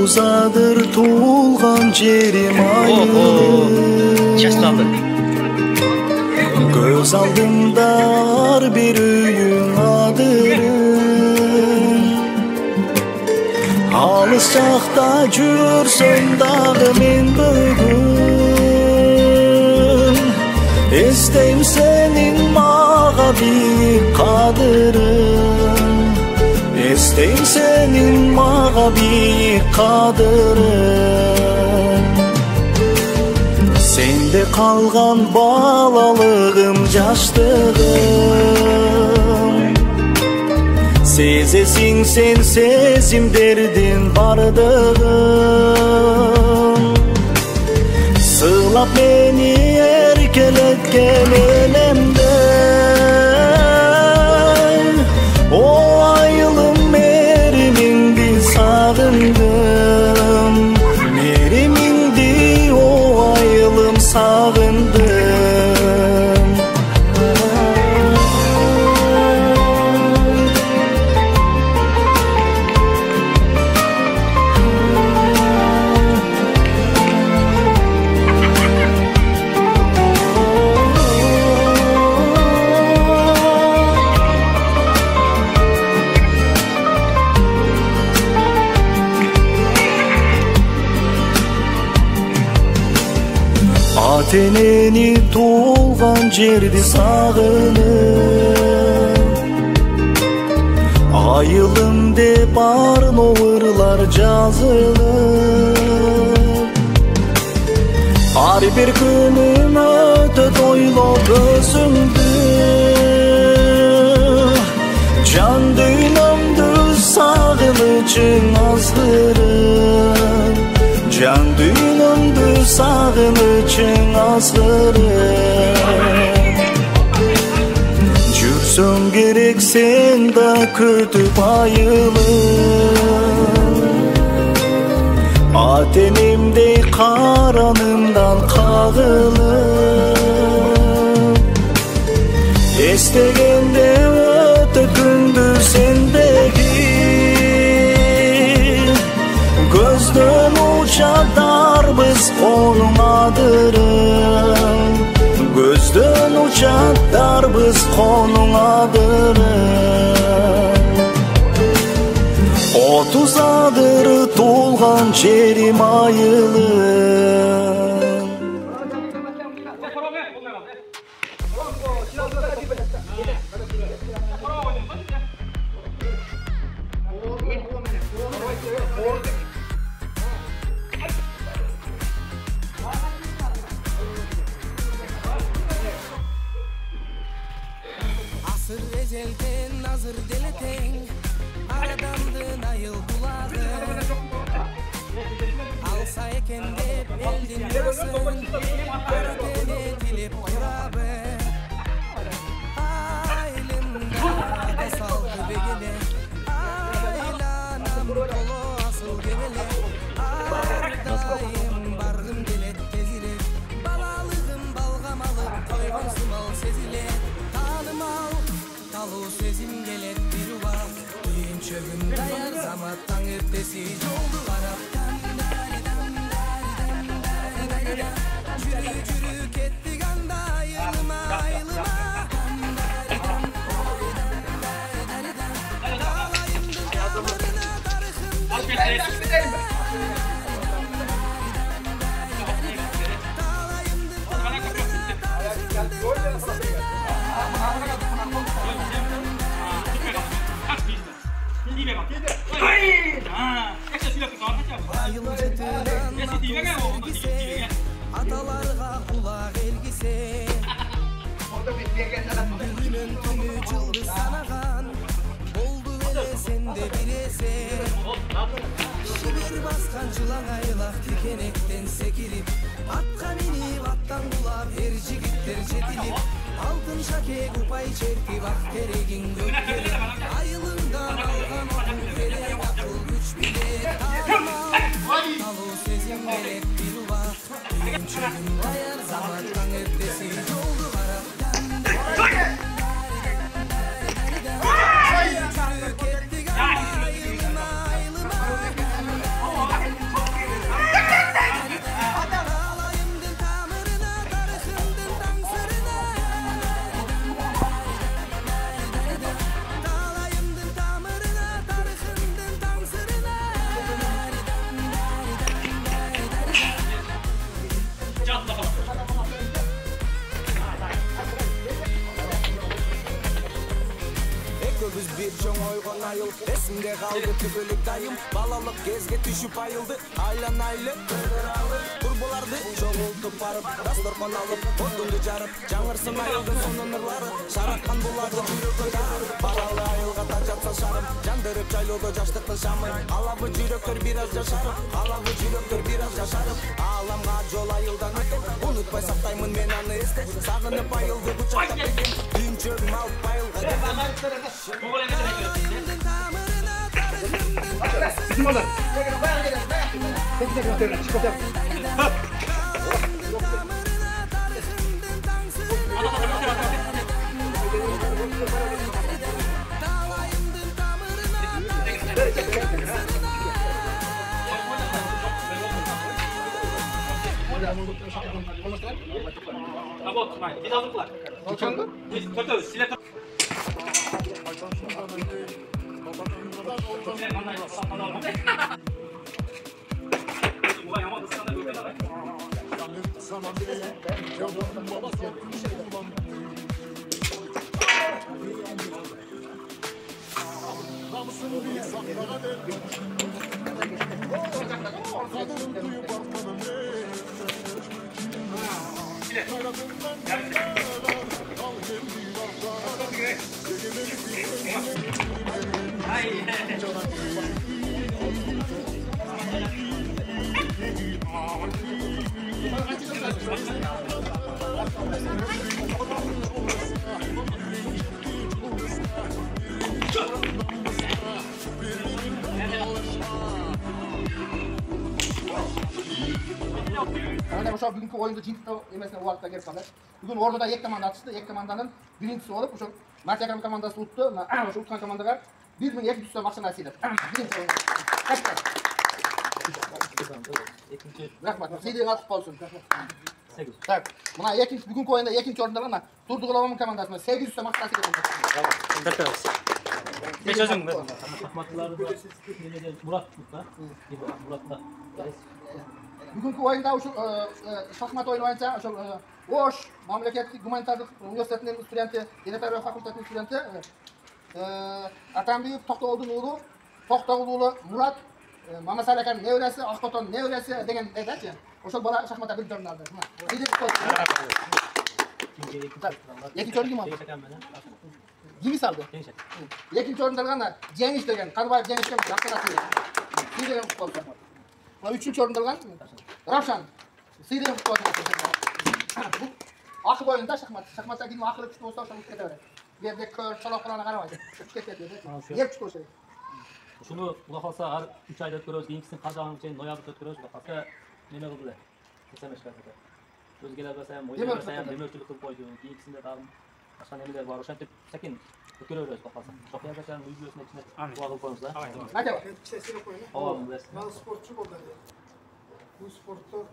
30'adır tuğulgan jerim aylı. Göz aldımda bir üyün adırın. Alыс жақта жүрсем дағы мен бүгін Естейм сенің маға биік қадырын Естейм сенің маға биік қадырын Сенде қалған балалығым жаштығым Сезесің сен сезімдерден бардығым Сылап мені еркелеткен елемді О айылым меріміңді сағындым Меріміңді о айылым сағындым Teneni tuğulgan жерди sağınıp Ayılım de barın oğırlar жазылып Ar bir günüm ötüp oylop gözümdü Can dünyamdı sağınıcın azgırıp Can dünyamdı sağınıcın azgırıp Жүрсөң керек sen da kütüp ayılıp Atenimdey karanımdan kağılıp Estegende öte gündür sendeki Gözden uçadarбыз konum adırım Gözden uçadarбыз konum adırım 30'adır tuğulgan jerim ayılım Asır ezelden nazır deleteң Aradamdın ayıl bulağı Alsa eken dep eldin yasın Aradene dilip turabı Aylimda da saldı begele Aylanam dolu asıl gebele Ardayım bargım delet tezile Balalığım balgam alıp koygun sumal sezile Tanımal talu sezim gelet bir uvak Düğün çögüm dayar zamattan ötesi Yoldu Arap'tan Jürü jürü ketti ganda ayılıma ayılıma Dağlayımdır yağmuruna darıkımdır Atalarga kulak elgise Bugünün tümü çıldı sanagan Boldu vele sende bir eser Şibir baskan çılan aylak dikenekten sekirip Atka minip attan kulap her jigitler jetilip Altın şake kupay çerti bak teregin gökkerip Ayılından algan okul gerek akıl güç bilet Talu sezim gerek bir uvak Düğün çögüm dayar zamandan ötesi Yoldu Arap'tan Çürük etti ganda ayılıma ayılıma ойгон айыл эсимде калды түгөлүк дайым балалык кезге түшүп айылды айланайлы курбуларды чогултуп барып дасторкон алып отунду жарып жаңырсын айылдын сонун нурлары шараккан буларды жүрөккө дарып баралы айылга таң жатса шарым жандырып жайлоодо жаштыктын шамы алабы жүрөктөр бир аз жашарып алабы жүрөктөр бир аз жашарып ааламга жол айылдан өтөт унутпай сактаймын мен аны эстеп сагынып айылды кучактап үйүнчөгүм алып айылга Ошол бүгүнкү оюнду жыйынтыктоо эмесине убакытта келип калды. Бүгүн ордуда эки команда атышты. Эки команданын биринчиси болуп, ошол Мартия командасы утты. Ошо уткан командага 1200 сом акча насыйлап. Биринчи оюн. Рахмат. Сыйдыгың ачык болсун. Так, мына экинчи бүгүнкү оюнда экинчи орунда мына Турду Кулабам командасына 800 сом акча насыйлап. Beş özüm ben. Şahmatçıları da Murat da. Murat'ta. Бүгүнкү оюнда ушул шахмат оюну боюнча ошол Ош мамлекеттик гуманитардык университетинин студенти, География факультетинин студенти Атамбиев Токтогулдун уулу, Токтогул уулу Мурат, Мамасали аканын небереси, Актотонун небереси деген айтачы. Ошол бала шахматта биринчи орун алды. Экинчи орун ким алды? Жеңиш алды. Экинчи орунда алган Жеңиш деген, Карбаев Жеңиш деген жакшы сый деген футболчу. Мына үчүнчү орунда алган Равшан сый деген футболчу. Бул акыл оюнда шахматта ким акылы күчтүү болсо ошол кете берет. Жерде көр, шалак кылана карабайт. Кетет деп. Жер күчтүү болсо. Ушуну Кудай калса ар 3 айда өткөрөбүз, кийинкисин казаган чейин ноябрда өткөрөбүз. Кудай калса неме кылды эле. Эсемешке. Өзгелер болсо ham, ойдо болсо ham демөчүлүк кылып койду. Кийинкисинде дагы башка немелер бар. Ошентип секин өткөрөбүз Кудай калса. София бачанын үйдүсүнө ичине дуа кылып коебуз да. Ооба, Мал спортчу болду. Бул спортто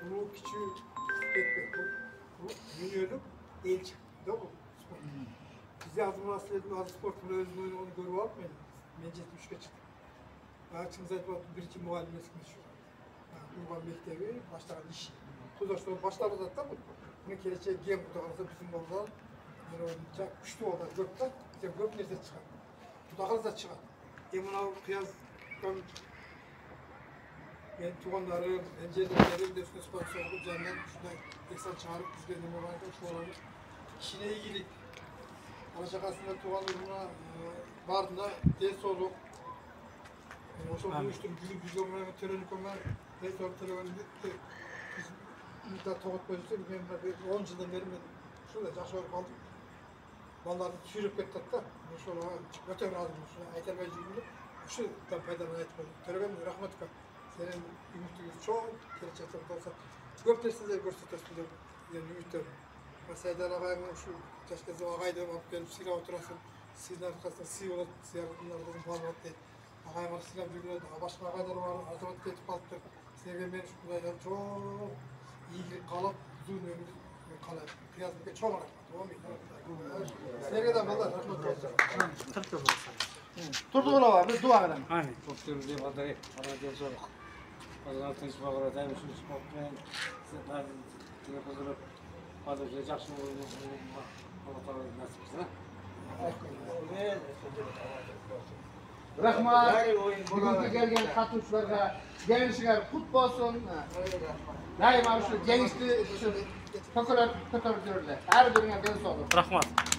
улуу кичүү кетпек. Бул дүйнөлүк элчи да бул спорт. Бизде азыр маселедин азыр спорттун өзүнүн оюнун көрүп алып мен 73-кө чыктым. Чыңызды айтып атып биринчи мугалим эсиме түшүп. Урбан мектеби баштаган иш. Кудоштор баштап атат да бул. Муну келечек кем Кудай калса биздин балдар мен оюнча күчтүү балдар көп да. Бизде көп нерсе чыгат. Кудай калса чыгат. Мына кыяздан мен туугандарым, жерлердерим де үстүнө спорт согуп жанынан ушундай эксан чыгарып бизге неме бар экен, ошолорду кишине ийгилик, ала жакасында тууган уруна баарына ден соолук, ошол уюштуруп жүзгө менен төрөнүккө менен ден соолук төлөгөндү биз мындай тоготпой жүрсөк, мен 10 жылдан бери мен ушундай жакшы көрүп калдым. Балдарды сүйрөп кетет да. Ошол өтө ыраазымын. Ушу айта албай жүрдүм. Ушудан пайдаланып айтып коюм. Төрөгөн рахматка. Сенин үмүтүңүз чоң, келечекте болсо көп нерселер көрсөтөсүң деп мен үмүттөнүм. Сайдар агайым ушу жаш кезде агайды алып келип сыйлап отурасың. Сыйдын аркасында сый болот, сыйардын баары дейт. Агайымар сыйлап жүргөн, башка агайлар бар, азамат кетип калыптыр. Силерге мен ушундай чоң ийгилик каалап, узун өмүр каалайм. Кыязымга чоң рахмат. Силерге да балдар рахмат болсун. Турду Кулабам, биз дуа кылалы. Амин. Токтурду бадай, арада жок. Базар тынч багыра дайым ушул спорт менен сиздер телефонлоп базарда жакшы болуп, Алла таала насип этсин. Rahmat. Bugünkü gelgen katılımcılarga genişler kut bolsun. Daima şu genişli şu tokalar kotarıp durdu. Her birine ben sağlık. Rahmat.